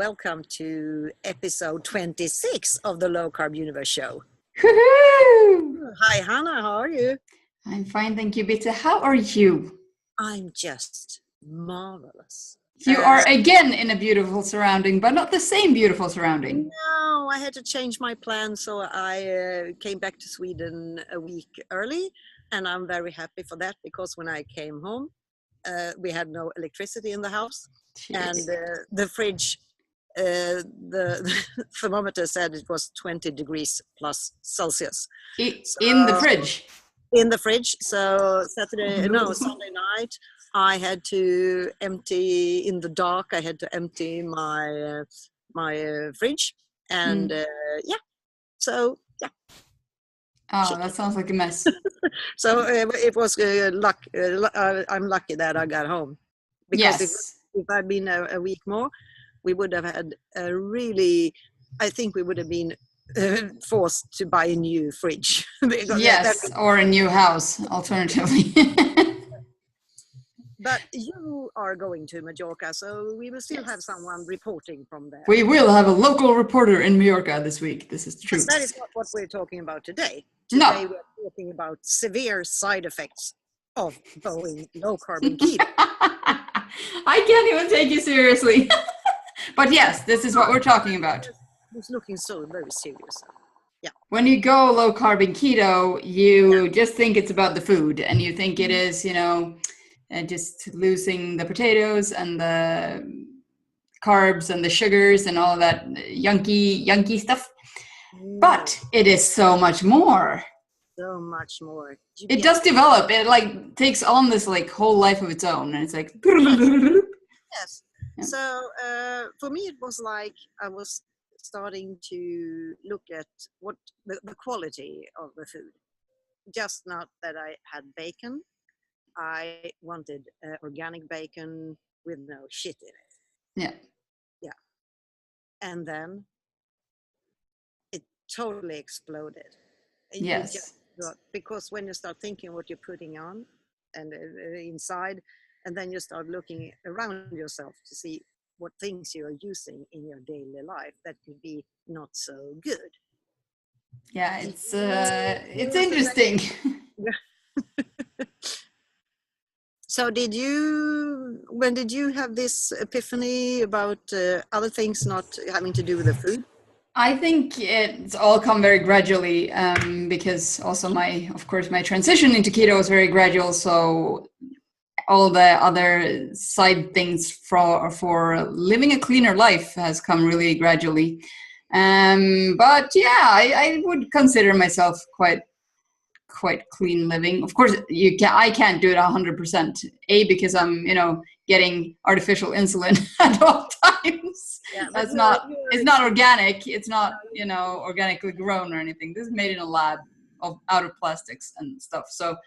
welcome to episode 26 of the Low Carb Universe Show. Woohoo! Hi Hanna, how are you? I'm fine, thank you, Bitte. How are you? I'm just marvelous. You are again in a beautiful surrounding, but not the same beautiful surrounding. No, I had to change my plan, so I came back to Sweden a week early, and I'm very happy for that because when I came home, we had no electricity in the house. Jeez. And the fridge, the thermometer said it was 20 degrees plus Celsius. In the fridge? In the fridge. So Sunday night, I had to empty, in the dark, I had to empty my fridge. And Oh, that sounds like a mess. So it was luck. I'm lucky that I got home. Because if I'd been a week more, we would have had a really, I think we would have been forced to buy a new fridge. Yes, or a new house, alternatively. But you are going to Majorca, so we will still have someone reporting from there. We will have a local reporter in Majorca this week. This is true. Yes, that is not what we're talking about today. Today we're talking about severe side effects of going low carb and keto. I can't even take you seriously. But yes, this is what we're talking about. It's looking so very serious. Yeah. When you go low carb and keto, you just think it's about the food, and you think it is, just losing the potatoes and the carbs and the sugars and all that yunky stuff. But it is so much more. So much more. It does develop. It takes on this whole life of its own, and it's like. Yes. Yeah. So for me, it was like I was starting to look at what the quality of the food. Just not that I had bacon. I wanted organic bacon with no shit in it. Yeah. Yeah. And then it totally exploded. Yes. Because when you start thinking what you're putting on and inside, and then you start looking around yourself to see what things you are using in your daily life that could be not so good. Yeah, it's interesting. So when did you have this epiphany about other things not having to do with the food? I think it's all come very gradually because also my transition into keto was very gradual. So all the other side things for living a cleaner life has come really gradually. But yeah, I would consider myself quite clean living. Of course, I can't do it 100%. Because I'm, getting artificial insulin at all times. Yeah, it's not organic. It's not, organically grown or anything. This is made in a lab out of plastics and stuff. So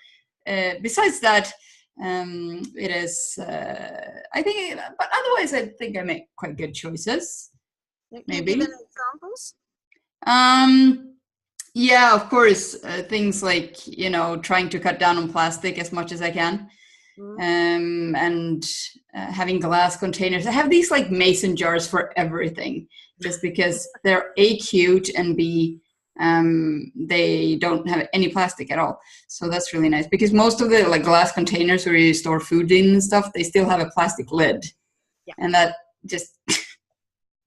besides that, it is, I think, but otherwise I think I make quite good choices. Maybe. Can you give any examples? Yeah, of course, things like, trying to cut down on plastic as much as I can. And having glass containers. I have these mason jars for everything, just because they're A, cute, and B, they don't have any plastic at all. So that's really nice, because most of the glass containers where you store food in and stuff, they still have a plastic lid. Yeah. And that just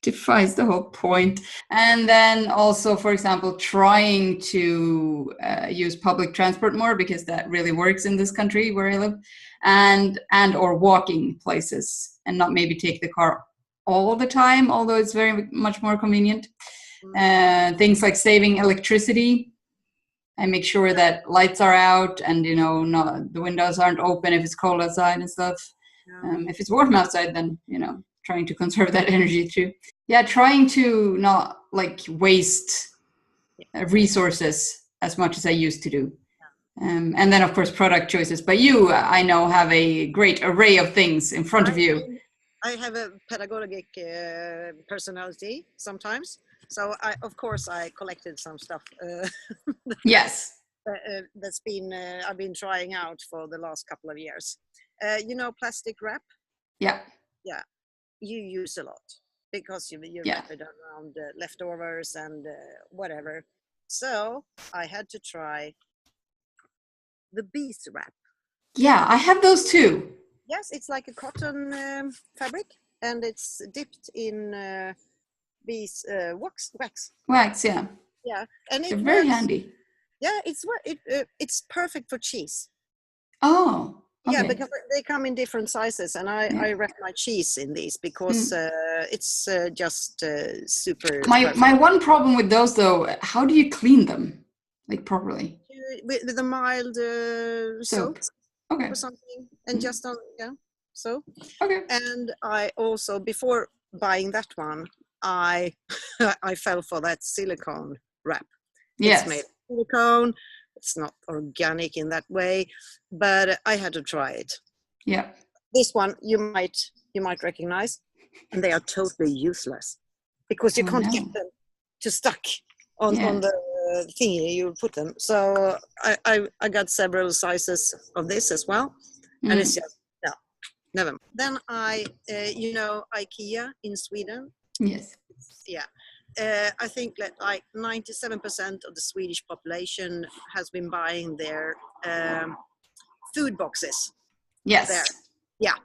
defies the whole point. And then also, for example, trying to use public transport more, because that really works in this country where I live, and or walking places, and not maybe take the car all the time, although it's very much more convenient. Things like saving electricity. I make sure that lights are out and the windows aren't open if it's cold outside and stuff. If it's warm outside, then trying to conserve that energy too. Yeah, trying to not waste resources as much as I used to do. And then, of course, product choices. But you, I know, have a great array of things in front of you. I have a pedagogic personality sometimes. So, I collected some stuff. Yes. That's been, I've been trying out for the last couple of years. Plastic wrap? Yeah. Yeah. You use a lot. because you wrap it around leftovers and whatever. So I had to try the bees wrap. Yeah, I have those too. Yes, it's like a cotton fabric, and it's dipped in bees wax. Wax, yeah. Yeah, and They're it very works. handy. Yeah, it's perfect for cheese. Oh, okay. Yeah, because they come in different sizes, and I wrap my cheese in these because it's just super. My one problem with those though, how do you clean them like properly? With a mild soap Okay. or something, and just on soap. Okay. And I also, before buying that one, I I fell for that silicone wrap. Yes. It's made of silicone. It's not organic in that way, but I had to try it. Yeah. This one you might recognize, and they are totally useless because you can't get them to stuck on the thingy you put them. So I got several sizes of this as well, and it's just never. Then IKEA in Sweden. Yes. Yeah. I think that like 97% of the Swedish population has been buying their food boxes. Yes. There. Yeah.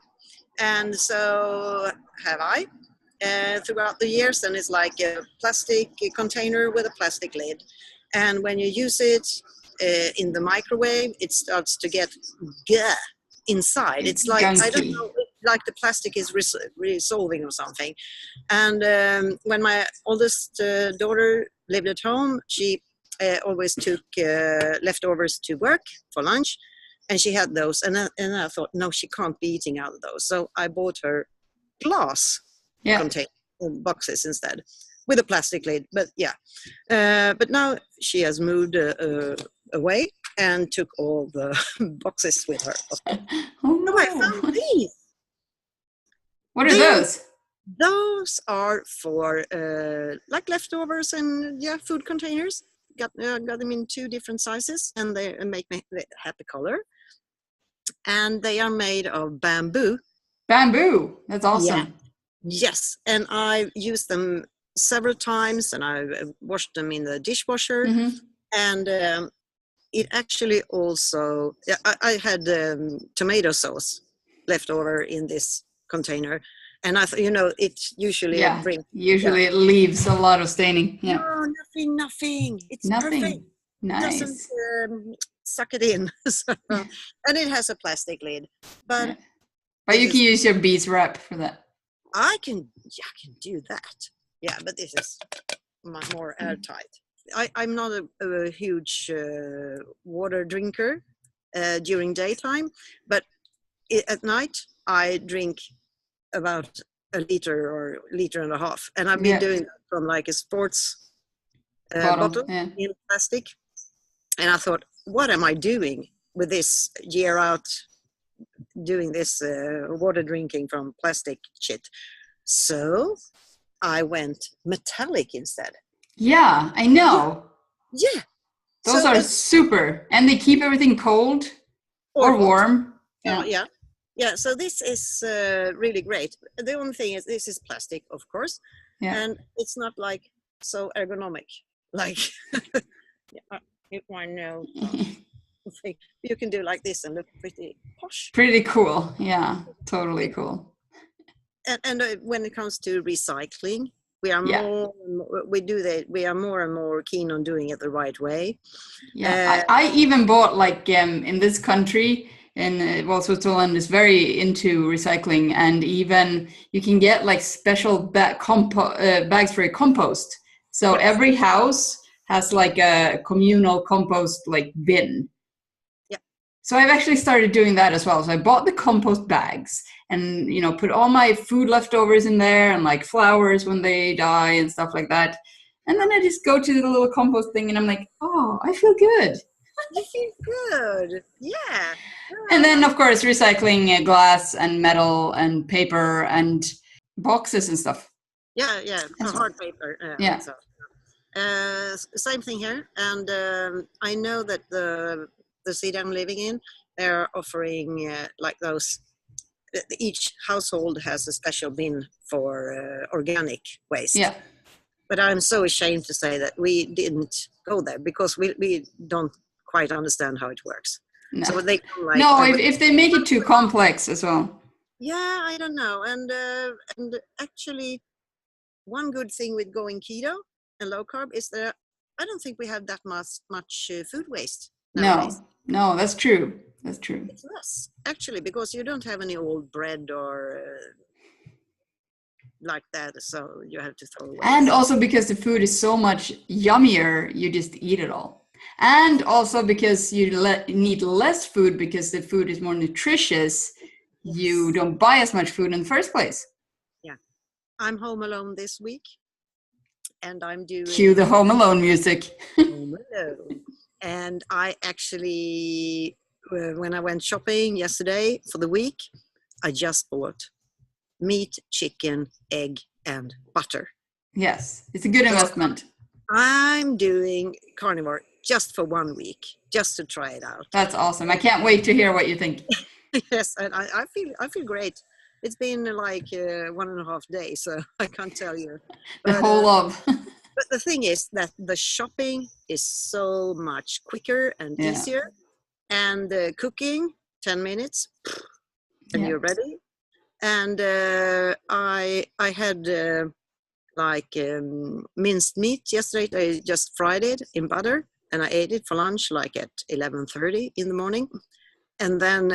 And so have I throughout the years, and it's like a plastic container with a plastic lid. And when you use it in the microwave, it starts to get inside. It's like, gunky. I don't know, like the plastic is resolving or something. And when my oldest daughter lived at home, she always took leftovers to work for lunch, and she had those. And I thought, no, she can't be eating out of those. So I bought her glass container boxes instead with a plastic lid. But but now she has moved away and took all the boxes with her. Oh no! I found these. What are those? Those are for like leftovers and food containers. Got them in 2 different sizes, and they make me happy color. And they are made of bamboo. Bamboo. That's awesome. Yeah. Yes, and I've used them several times, and I've washed them in the dishwasher. Mm-hmm. And it actually also, I had tomato sauce left over in this container, and I thought, it usually brings. Usually it leaves a lot of staining. Yeah. No, nothing. It's nothing. Perfect. Nice. It doesn't suck it in, and it has a plastic lid. But you can use your bees wrap for that. I can do that. Yeah, but this is much more airtight. I'm not a huge water drinker during daytime, but at night I drink about a liter or liter and a half, and I've been doing that from like a sports bottle in plastic. And I thought, what am I doing with this year out? Doing this water drinking from plastic shit. So I went metallic instead. Yeah, I know. Yeah. Those are super. And they keep everything cold or warm. Yeah. So this is really great. The only thing is this is plastic, of course. Yeah. And it's not like so ergonomic. Like, I know. You can do like this and look pretty posh. Pretty cool. Yeah, totally cool. And when it comes to recycling, we are we are more and more keen on doing it the right way. Yeah, I even bought like in this country, in Switzerland is very into recycling, and even you can get like special bags for compost. So every house has like a communal compost like bin. So I've actually started doing that as well. So I bought the compost bags and, put all my food leftovers in there and like flowers when they die and stuff like that. And then I just go to the little compost thing and I'm like, oh, I feel good. You feel good. Yeah. And then, of course, recycling glass and metal and paper and boxes and stuff. Yeah. Hard paper. So. Same thing here. And I know that the city I'm living in, they're offering like those each household has a special bin for organic waste. Yeah. But I'm so ashamed to say that we didn't go there because we don't quite understand how it works. No, so they like, no, if they make it too complex as well. Yeah, I don't know. And actually, one good thing with going keto and low carb is that I don't think we have that much food waste nowadays. No, that's true. That's true. It's less, actually, because you don't have any old bread or like that, so you have to throw away. And also because the food is so much yummier, you just eat it all. And also because you need less food because the food is more nutritious, you don't buy as much food in the first place. Yeah. I'm home alone this week, and I'm doing... Cue the Home Alone music. Home alone. And I actually, when I went shopping yesterday for the week, I just bought meat, chicken, egg, and butter. Yes, it's a good investment. I'm doing carnivore just for 1 week, just to try it out. That's awesome. I can't wait to hear what you think. Yes, and I feel great. It's been like 1.5 days, so I can't tell you. The whole of. But the thing is that the shopping is so much quicker and easier, and the cooking 10 minutes, and you're ready. And I had minced meat yesterday. I just fried it in butter, and I ate it for lunch like at 11:30 in the morning. And then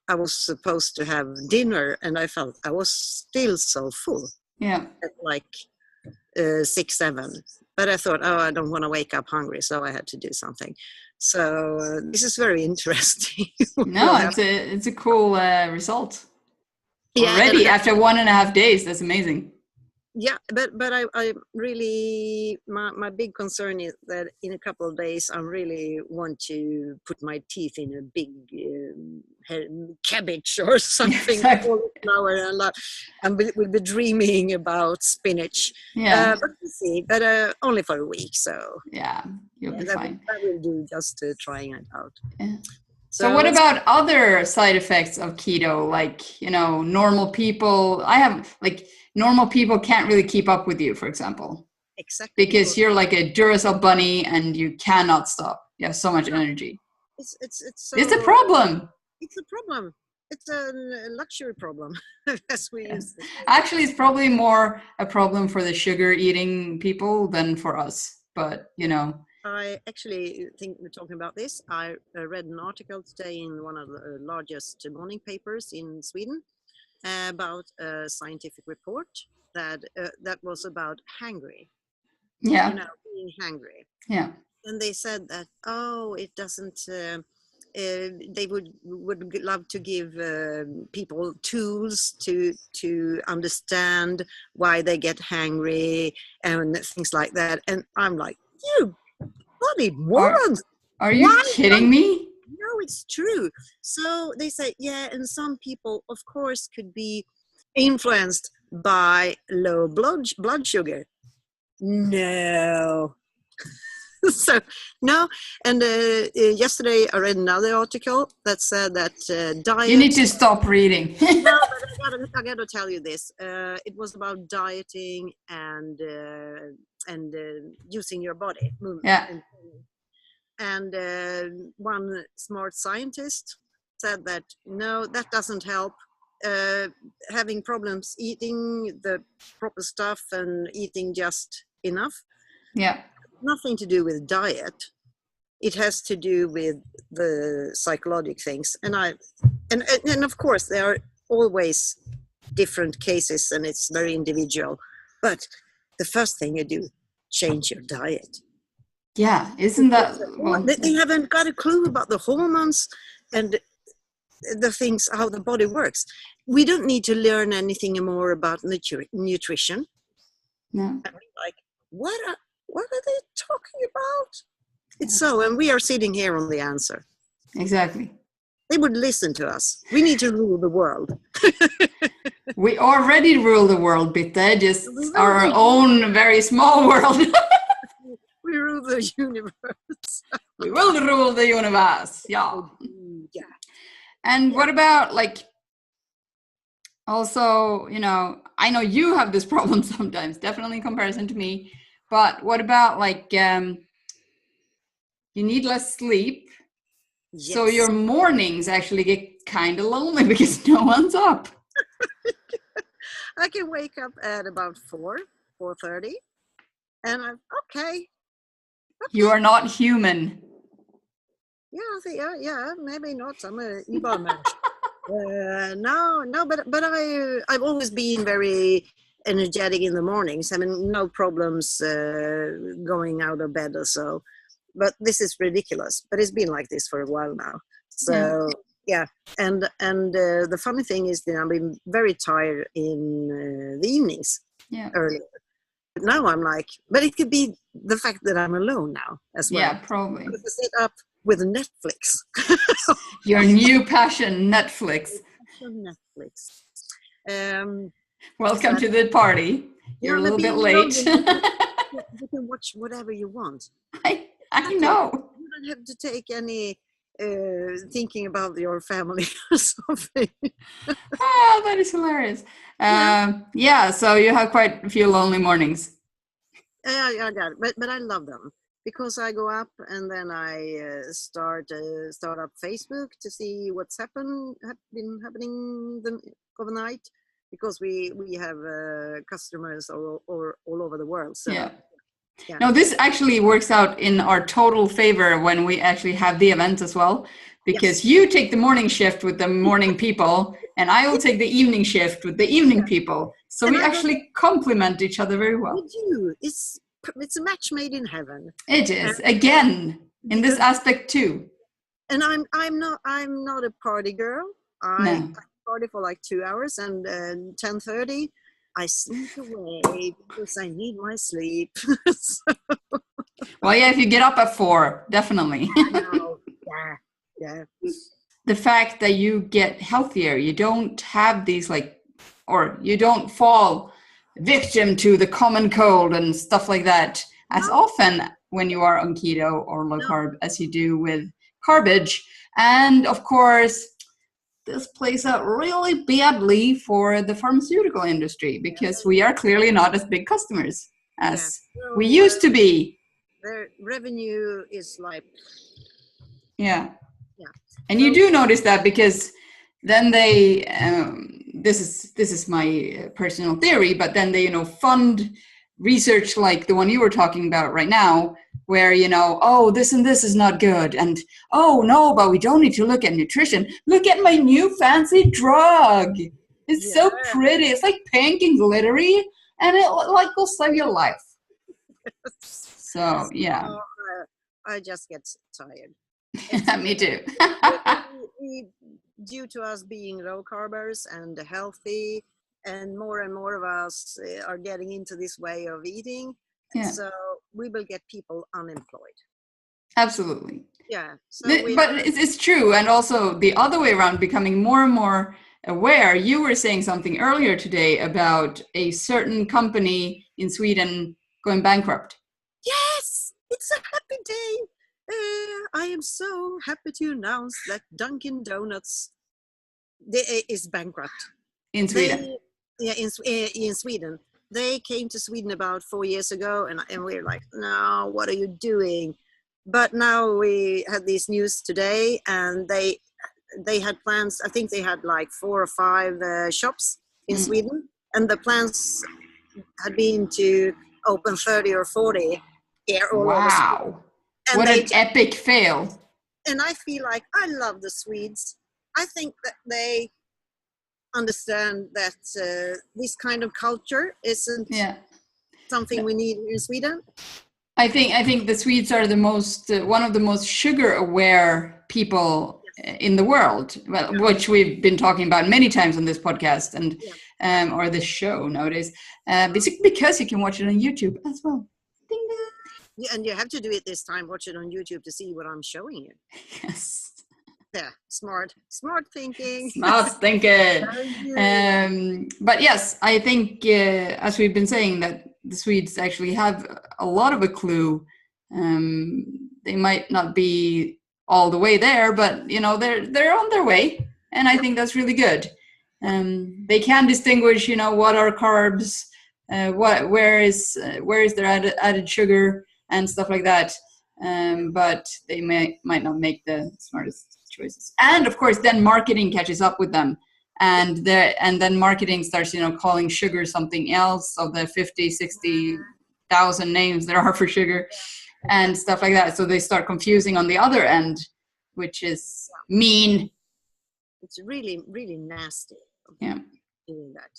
I was supposed to have dinner, and I felt I was still so full. Yeah. At like 6, 7. But I thought, I don't want to wake up hungry, so I had to do something. So this is very interesting. No, it's a cool result. Yeah, already after 1.5 days. That's amazing. Yeah, but I really, my big concern is that in a couple of days I really want to put my teeth in a big cabbage or something. Exactly. And we'll be dreaming about spinach. Yeah. But we'll see. But only for a week, so yeah, you'll be fine. That will do, just trying it out. Yeah. So what about other side effects of keto? Like, normal people. Normal people can't really keep up with you, for example. Exactly. Because you're like a Duracell bunny and you cannot stop. You have so much energy. It's a problem. It's a problem. It's a luxury problem, as we use it. Actually, it's probably more a problem for the sugar-eating people than for us. But, I actually think we're talking about this. I read an article today in one of the largest morning papers in Sweden about a scientific report that was about Hangry. Yeah. Being hungry. Yeah. And they said that, it doesn't, they would love to give people tools to understand why they get hungry and things like that. And I'm like, you bloody morons! Are you kidding me? No, it's true. So they say, and some people, of course, could be influenced by low blood sugar. No. So, no. And yesterday I read another article that said that diet... You need to stop reading. No, but I got to tell you this. It was about dieting and using your body. Yeah. And one smart scientist said that, no, that doesn't help. Having problems eating the proper stuff and eating just enough. Yeah. Nothing to do with diet. It has to do with the psychological things. And of course, there are always different cases and it's very individual. But the first thing you do, change your diet. Yeah, isn't that... Well, they haven't got a clue about the hormones and the things, how the body works. We don't need to learn anything more about nutrition. No. And we're like, what are they talking about? It's so, and we are sitting here on the answer. Exactly. They would listen to us. We need to rule the world. We already rule the world, Bitte, just our own very small world. We rule the universe. We will rule the universe. Yeah. Yeah. And what about Also, I know you have this problem sometimes, definitely in comparison to me. But what about like you need less sleep, so Yes. your mornings actually get kind of lonely because no one's up. I can wake up at about 4:30, and I'm okay. You are not human. Yeah, I think, yeah, maybe not. I'm a Übermensch. No, but I've always been very energetic in the mornings. I mean, no problems going out of bed or so. But this is ridiculous. But it's been like this for a while now. So yeah, and the funny thing is that I've been very tired in the evenings earlier. But now I'm like, but it could be the fact that I'm alone now as well. Yeah, probably. To sit up with Netflix. Your new passion, Netflix. Netflix. Welcome to the party. You're a little bit late. You can watch whatever you want. I know. You don't have to take any thinking about your family or something. That is hilarious. Yeah, so you have quite a few lonely mornings. I got it. But I love them. Because I go up and then I start up Facebook to see what's been happening overnight, because we have customers all over the world. So yeah. No, this actually works out in our total favor when we actually have the event as well, because you take the morning shift with the morning people, and I will take the evening shift with the evening people. So and we actually complement each other very well. We do. It's a match made in heaven. It is, again, in this aspect too. And I'm not a party girl. I party for like 2 hours, and 10:30 I sleep away because I need my sleep. Well, yeah, if you get up at 4, definitely. Yeah. The fact that you get healthier, you don't have these or you don't fall victim to the common cold and stuff like that as often when you are on keto or low carb as you do with garbage. And of course, this plays out really badly for the pharmaceutical industry, because we are clearly not as big customers as we used to be. Their revenue is like... Yeah. And you do notice that, because then they this is my personal theory, but then they fund research like the one you were talking about right now, where oh, this and this is not good, and oh no, but we don't need to look at nutrition. Look at my new fancy drug. It's so pretty. It's like pink and glittery, and it will save your life. So yeah. I just get tired. Me too. Due to us being low carbers and healthy, and more of us are getting into this way of eating, so we will get people unemployed. Absolutely. Yeah. So but it's true, and also the other way around, becoming more and more aware. You were saying something earlier today about a certain company in Sweden going bankrupt. Yes, it's a happy day. I am so happy to announce that Dunkin Donuts is bankrupt. In Sweden? In Sweden. They came to Sweden about 4 years ago, and we were like, no, what are you doing? But now we had this news today, and they had plans. I think they had like 4 or 5 shops in Sweden, and the plans had been to open 30 or 40 here all over Sweden. What an epic fail. And I feel like I love the Swedes. I think that they understand that this kind of culture isn't something we need in Sweden. I think the Swedes are the most one of the most sugar aware people in the world, which we've been talking about many times on this podcast and or this show nowadays, because you can watch it on YouTube as well. Ding dong. Yeah, and you have to do it this time. Watch it on YouTube to see what I'm showing you. Yes. Yeah, smart thinking. Smart thinking. But yes, I think as we've been saying, that the Swedes actually have a lot of a clue. They might not be all the way there, but they're on their way, and I think that's really good. They can distinguish, what are carbs, where is their added sugar and stuff like that. But they might not make the smartest choices. And of course, then marketing catches up with them. And then marketing starts, calling sugar something else of the 50, 60,000 names there are for sugar and stuff like that. So they start confusing on the other end, which is mean. It's really, really nasty. Yeah. Doing that.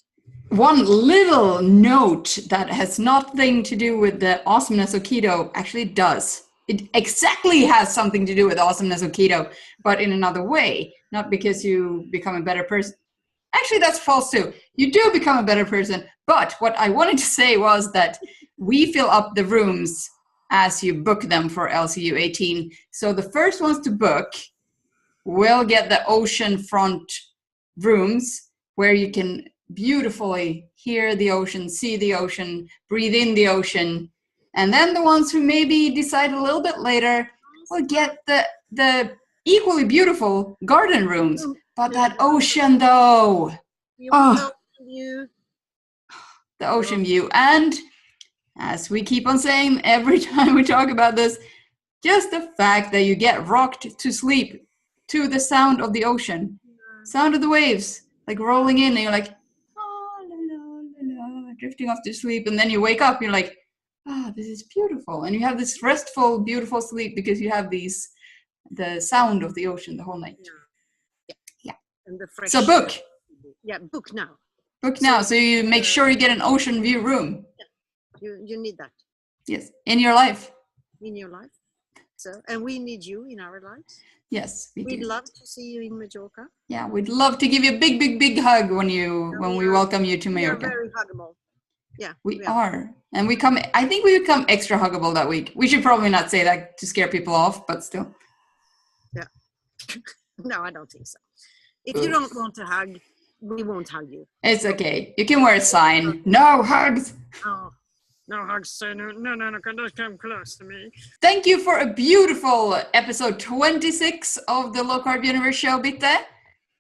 One little note that has nothing to do with the awesomeness of keto actually does. It exactly has something to do with the awesomeness of keto, but in another way. Not because you become a better person. Actually, that's false too. You do become a better person. But what I wanted to say was that we fill up the rooms as you book them for LCU 18. So the first ones to book will get the oceanfront rooms where you can beautifully hear the ocean, see the ocean, breathe in the ocean. And then the ones who maybe decide a little bit later will get the equally beautiful garden rooms. But that ocean though, the ocean view. And as we keep on saying every time we talk about this, just the fact that you get rocked to sleep to the sound of the ocean, sound of the waves, like rolling in, and you're like, oh, la, la, la, la, drifting off to sleep. And then you wake up, you're like, this is beautiful. And you have this restful, beautiful sleep because you have the sound of the ocean the whole night. Yeah. And the fresh. So book. Yeah, book now. Book now. So you make sure you get an ocean view room. Yeah. You need that. Yes. In your life. In your life. So, and we need you in our lives. Yes, we'd love to see you in Mallorca. Yeah, we'd love to give you a big, big, big hug when we welcome you to Mallorca. We are very huggable. Yeah, we are. And I think we become extra huggable that week. We should probably not say that to scare people off, but still. Yeah. No, I don't think so. If you don't want to hug, we won't hug you. It's okay. You can wear a sign. No hugs. Oh. No hugs, no, don't come close to me. Thank you for a beautiful episode 26 of the Low Carb Universe Show, Bitte.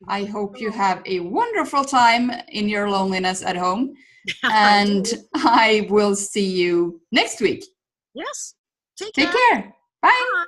I hope you have a wonderful time in your loneliness at home. And I will see you next week. Yes. Take care. Bye.